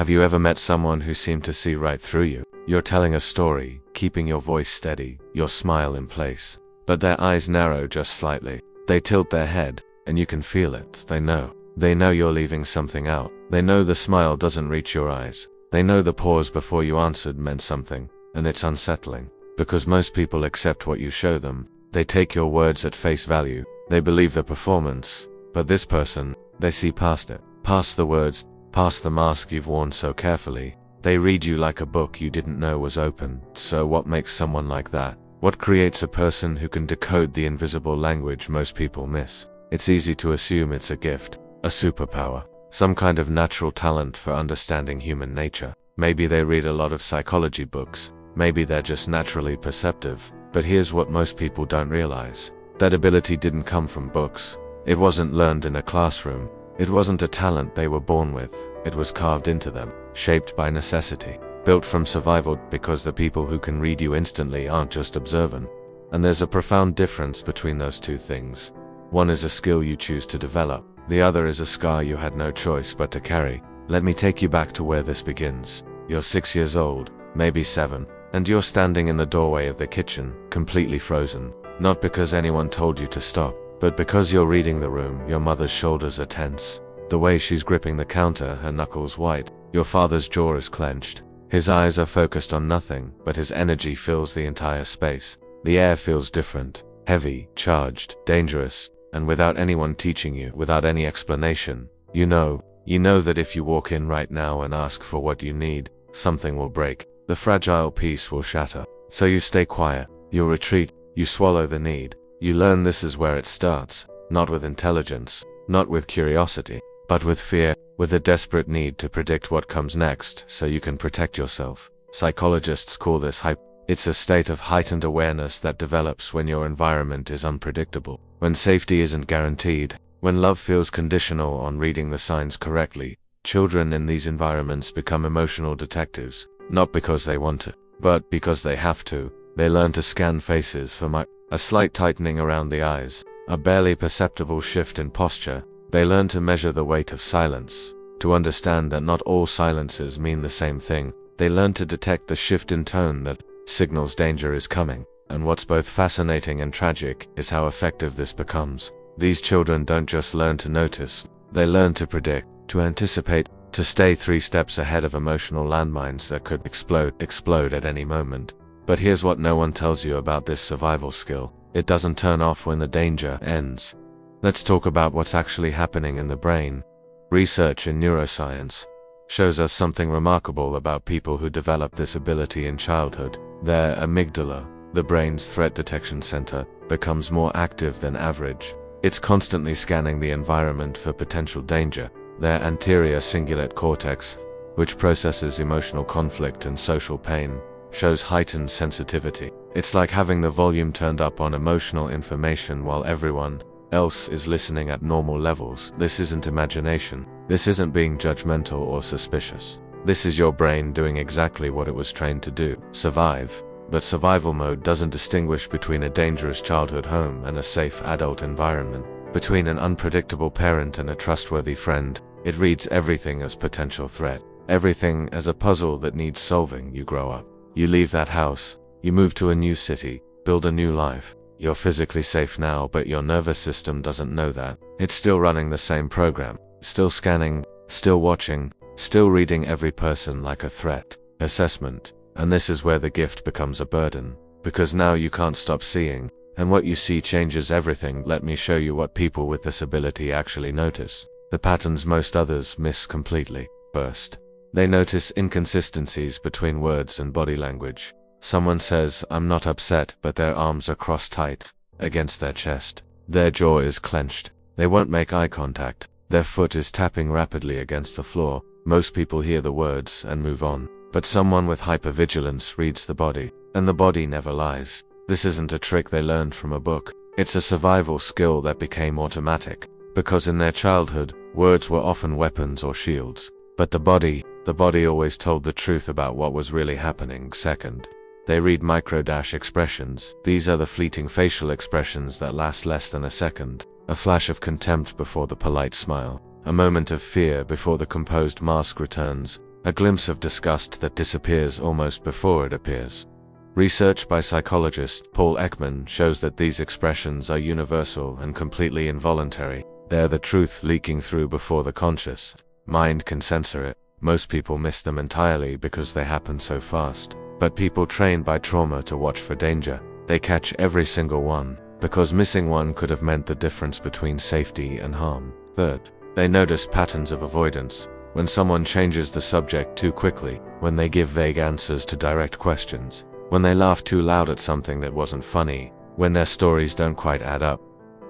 Have you ever met someone who seemed to see right through you? You're telling a story, keeping your voice steady, your smile in place. But their eyes narrow just slightly. They tilt their head, and you can feel it. They know. They know you're leaving something out. They know the smile doesn't reach your eyes. They know the pause before you answered meant something, and it's unsettling. Because most people accept what you show them. They take your words at face value. They believe the performance. But this person, they see past it. Past the words, past the mask you've worn so carefully. They read you like a book you didn't know was open. So what makes someone like that? What creates a person who can decode the invisible language most people miss? It's easy to assume it's a gift, a superpower, some kind of natural talent for understanding human nature. Maybe they read a lot of psychology books. Maybe they're just naturally perceptive. But here's what most people don't realize. That ability didn't come from books. It wasn't learned in a classroom. It wasn't a talent they were born with. It was carved into them, shaped by necessity, built from survival, because the people who can read you instantly aren't just observant. And there's a profound difference between those two things. One is a skill you choose to develop. The other is a scar you had no choice but to carry. Let me take you back to where this begins. You're 6 years old, maybe 7, and you're standing in the doorway of the kitchen, completely frozen. Not because anyone told you to stop, but because you're reading the room. Your mother's shoulders are tense. The way she's gripping the counter, her knuckles white. Your father's jaw is clenched. His eyes are focused on nothing, but his energy fills the entire space. The air feels different, heavy, charged, dangerous, and without anyone teaching you, without any explanation, you know that if you walk in right now and ask for what you need, something will break. The fragile piece will shatter. So you stay quiet, you retreat, you swallow the need. You learn this is where it starts, not with intelligence, not with curiosity, but with fear, with a desperate need to predict what comes next so you can protect yourself. Psychologists call this hype. It's a state of heightened awareness that develops when your environment is unpredictable, when safety isn't guaranteed, when love feels conditional on reading the signs correctly. Children in these environments become emotional detectives, not because they want to, but because they have to. They learn to scan faces for a slight tightening around the eyes, a barely perceptible shift in posture. They learn to measure the weight of silence, to understand that not all silences mean the same thing. They learn to detect the shift in tone that signals danger is coming. And what's both fascinating and tragic is how effective this becomes. These children don't just learn to notice, they learn to predict, to anticipate, to stay 3 steps ahead of emotional landmines that could explode at any moment. But here's what no one tells you about this survival skill. It doesn't turn off when the danger ends. Let's talk about what's actually happening in the brain. Research in neuroscience shows us something remarkable about people who develop this ability in childhood. Their amygdala, the brain's threat detection center, becomes more active than average. It's constantly scanning the environment for potential danger. Their anterior cingulate cortex, which processes emotional conflict and social pain, shows heightened sensitivity. It's like having the volume turned up on emotional information while everyone else is listening at normal levels. This isn't imagination. This isn't being judgmental or suspicious. This is your brain doing exactly what it was trained to do: survive. But survival mode doesn't distinguish between a dangerous childhood home and a safe adult environment, between an unpredictable parent and a trustworthy friend. It reads everything as potential threat, everything as a puzzle that needs solving. You grow up. You leave that house. You move to a new city, build a new life. You're physically safe now, but your nervous system doesn't know that. It's still running the same program, still scanning, still watching, still reading every person like a threat assessment. And this is where the gift becomes a burden, because now you can't stop seeing, and what you see changes everything. Let me show you what people with this ability actually notice. The patterns most others miss completely. First, they notice inconsistencies between words and body language. Someone says, "I'm not upset," but their arms are crossed tight against their chest. Their jaw is clenched. They won't make eye contact. Their foot is tapping rapidly against the floor. Most people hear the words and move on. But someone with hypervigilance reads the body, and the body never lies. This isn't a trick they learned from a book. It's a survival skill that became automatic, because in their childhood, words were often weapons or shields. But the body always told the truth about what was really happening. Second, they read micro-expressions. These are the fleeting facial expressions that last less than a second. A flash of contempt before the polite smile. A moment of fear before the composed mask returns. a glimpse of disgust that disappears almost before it appears. Research by psychologist Paul Ekman shows that these expressions are universal and completely involuntary. They're the truth leaking through before the conscious mind can censor it. Most people miss them entirely because they happen so fast. But people trained by trauma to watch for danger, they catch every single one, because missing one could have meant the difference between safety and harm. Third, they notice patterns of avoidance. When someone changes the subject too quickly, when they give vague answers to direct questions, when they laugh too loud at something that wasn't funny, when their stories don't quite add up.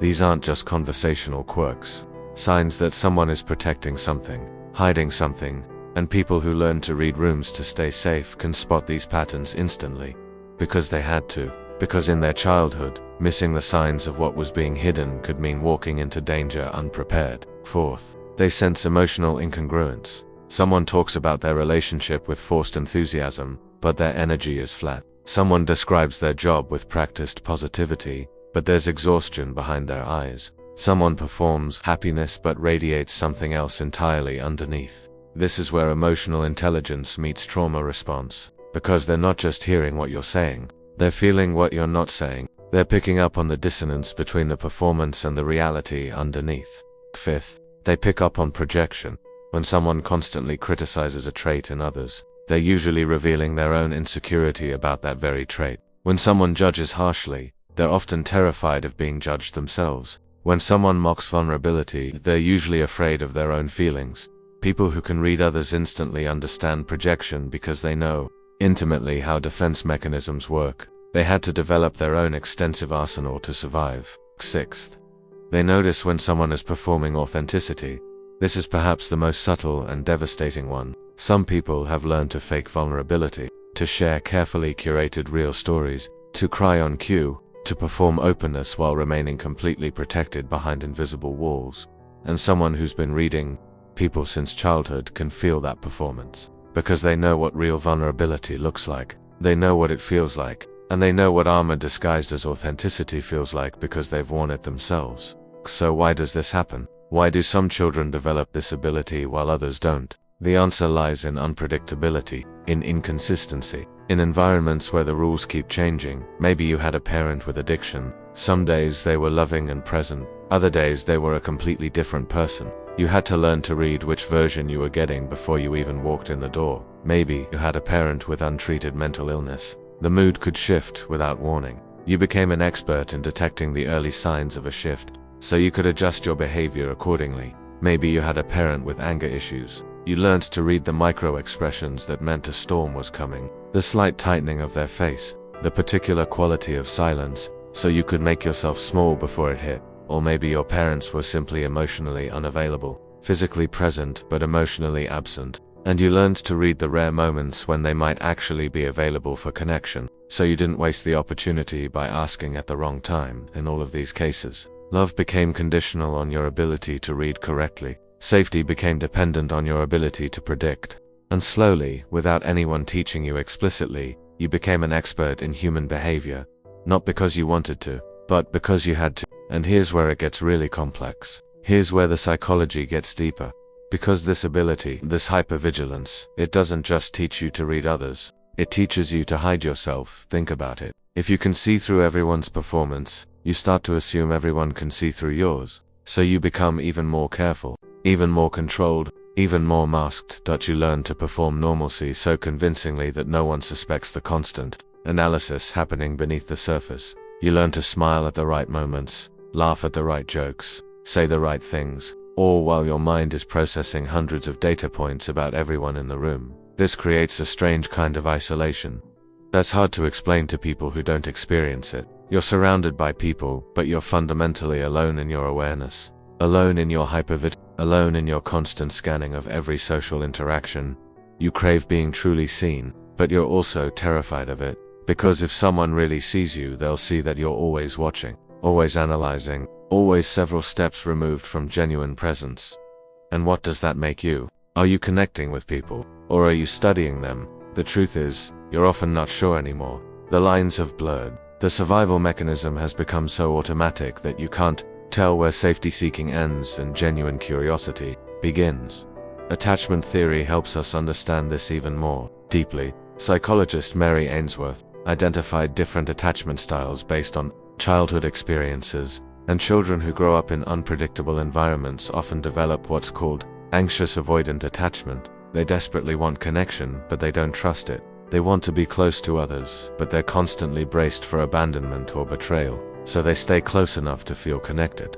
These aren't just conversational quirks, signs that someone is protecting something, hiding something, and people who learn to read rooms to stay safe can spot these patterns instantly. Because they had to. Because in their childhood, missing the signs of what was being hidden could mean walking into danger unprepared. Fourth, they sense emotional incongruence. Someone talks about their relationship with forced enthusiasm, but their energy is flat. Someone describes their job with practiced positivity, but there's exhaustion behind their eyes. Someone performs happiness but radiates something else entirely underneath. This is where emotional intelligence meets trauma response, because they're not just hearing what you're saying, they're feeling what you're not saying. They're picking up on the dissonance between the performance and the reality underneath. Fifth, they pick up on projection. When someone constantly criticizes a trait in others, they're usually revealing their own insecurity about that very trait. When someone judges harshly, they're often terrified of being judged themselves. When someone mocks vulnerability, they're usually afraid of their own feelings. People who can read others instantly understand projection because they know intimately how defense mechanisms work. They had to develop their own extensive arsenal to survive. Sixth, they notice when someone is performing authenticity. This is perhaps the most subtle and devastating one. Some people have learned to fake vulnerability, to share carefully curated real stories, to cry on cue, to perform openness while remaining completely protected behind invisible walls. And someone who's been reading people since childhood can feel that performance, because they know what real vulnerability looks like. They know what it feels like, and they know what armor disguised as authenticity feels like because they've worn it themselves. So why does this happen? Why do some children develop this ability while others don't? The answer lies in unpredictability, in inconsistency, in environments where the rules keep changing. Maybe you had a parent with addiction. Some days they were loving and present, other days they were a completely different person. You had to learn to read which version you were getting before you even walked in the door. Maybe you had a parent with untreated mental illness. The mood could shift without warning. You became an expert in detecting the early signs of a shift, so you could adjust your behavior accordingly. Maybe you had a parent with anger issues. You learned to read the micro-expressions that meant a storm was coming, the slight tightening of their face, the particular quality of silence, so you could make yourself small before it hit. Or maybe your parents were simply emotionally unavailable, physically present but emotionally absent, and you learned to read the rare moments when they might actually be available for connection, so you didn't waste the opportunity by asking at the wrong time. In all of these cases, love became conditional on your ability to read correctly. Safety became dependent on your ability to predict. And slowly, without anyone teaching you explicitly, you became an expert in human behavior, not because you wanted to, but because you had to. And here's where it gets really complex. Here's where the psychology gets deeper. Because this ability, this hypervigilance, it doesn't just teach you to read others. It teaches you to hide yourself. Think about it. If you can see through everyone's performance, you start to assume everyone can see through yours. So you become even more careful, even more controlled, even more masked. You learn to perform normalcy so convincingly that no one suspects the constant analysis happening beneath the surface. You learn to smile at the right moments, laugh at the right jokes, say the right things, all while your mind is processing hundreds of data points about everyone in the room. This creates a strange kind of isolation that's hard to explain to people who don't experience it. You're surrounded by people, but you're fundamentally alone in your awareness, alone in your hypervigilance, alone in your constant scanning of every social interaction. You crave being truly seen, but you're also terrified of it, because if someone really sees you, they'll see that you're always watching, always analyzing, always several steps removed from genuine presence. And what does that make you? Are you connecting with people, or are you studying them? The truth is, you're often not sure anymore. The lines have blurred. The survival mechanism has become so automatic that you can't tell where safety-seeking ends and genuine curiosity begins. Attachment theory helps us understand this even more deeply. Psychologist Mary Ainsworth identified different attachment styles based on childhood experiences, and children who grow up in unpredictable environments often develop what's called anxious avoidant attachment. They desperately want connection, but they don't trust it. They want to be close to others, but they're constantly braced for abandonment or betrayal, so they stay close enough to feel connected,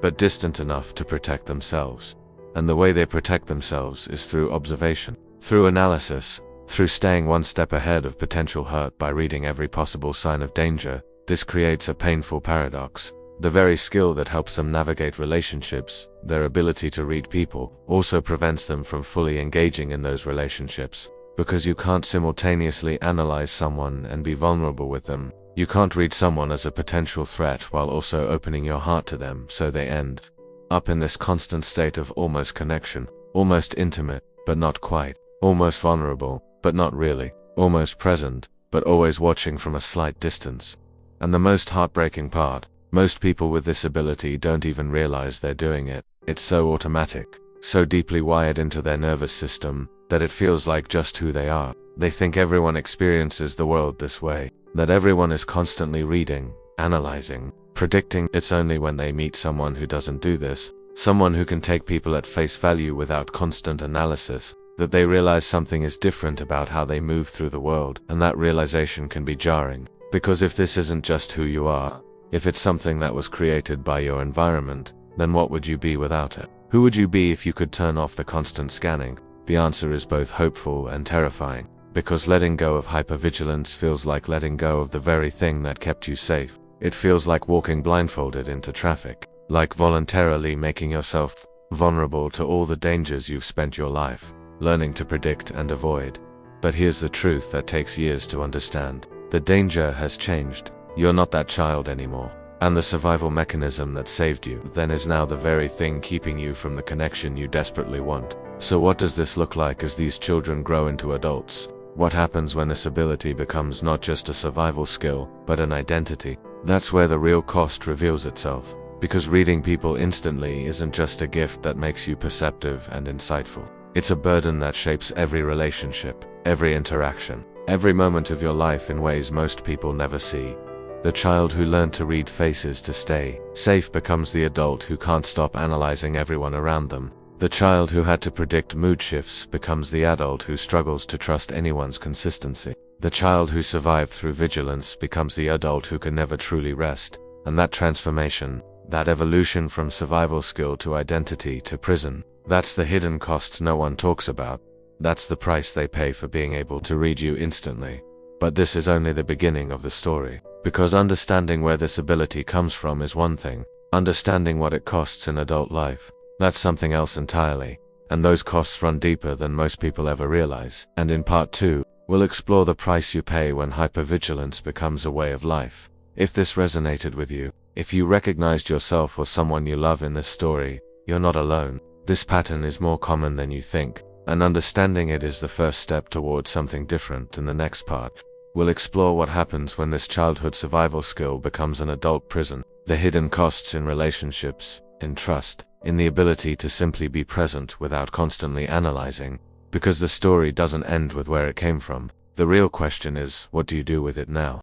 but distant enough to protect themselves. And the way they protect themselves is through observation, through analysis, through staying one step ahead of potential hurt by reading every possible sign of danger. This creates a painful paradox. The very skill that helps them navigate relationships, their ability to read people, also prevents them from fully engaging in those relationships. Because you can't simultaneously analyze someone and be vulnerable with them. You can't read someone as a potential threat while also opening your heart to them, so they end up in this constant state of almost connection, almost intimate, but not quite, almost vulnerable, but not really, almost present, but always watching from a slight distance. And the most heartbreaking part, most people with this ability don't even realize they're doing it. It's so automatic, so deeply wired into their nervous system, that it feels like just who they are. They think everyone experiences the world this way, that everyone is constantly reading, analyzing, predicting. It's only when they meet someone who doesn't do this, someone who can take people at face value without constant analysis, that they realize something is different about how they move through the world. And that realization can be jarring, because if this isn't just who you are, if it's something that was created by your environment, then what would you be without it? Who would you be if you could turn off the constant scanning? The answer is both hopeful and terrifying, because letting go of hypervigilance feels like letting go of the very thing that kept you safe. It feels like walking blindfolded into traffic, like voluntarily making yourself vulnerable to all the dangers you've spent your life learning to predict and avoid. But here's the truth that takes years to understand. The danger has changed. You're not that child anymore. And the survival mechanism that saved you then is now the very thing keeping you from the connection you desperately want. So what does this look like as these children grow into adults? What happens when this ability becomes not just a survival skill, but an identity? That's where the real cost reveals itself. Because reading people instantly isn't just a gift that makes you perceptive and insightful. It's a burden that shapes every relationship, every interaction, every moment of your life in ways most people never see. The child who learned to read faces to stay safe becomes the adult who can't stop analyzing everyone around them. The child who had to predict mood shifts becomes the adult who struggles to trust anyone's consistency. The child who survived through vigilance becomes the adult who can never truly rest. And that transformation, that evolution from survival skill to identity to prison, that's the hidden cost no one talks about. That's the price they pay for being able to read you instantly. But this is only the beginning of the story. Because understanding where this ability comes from is one thing. Understanding what it costs in adult life, that's something else entirely. And those costs run deeper than most people ever realize. And in part 2, we'll explore the price you pay when hypervigilance becomes a way of life. If this resonated with you, if you recognized yourself or someone you love in this story, you're not alone. This pattern is more common than you think, and understanding it is the first step towards something different. In the next part, we'll explore what happens when this childhood survival skill becomes an adult prison, the hidden costs in relationships, in trust, in the ability to simply be present without constantly analyzing. Because the story doesn't end with where it came from. The real question is, what do you do with it now?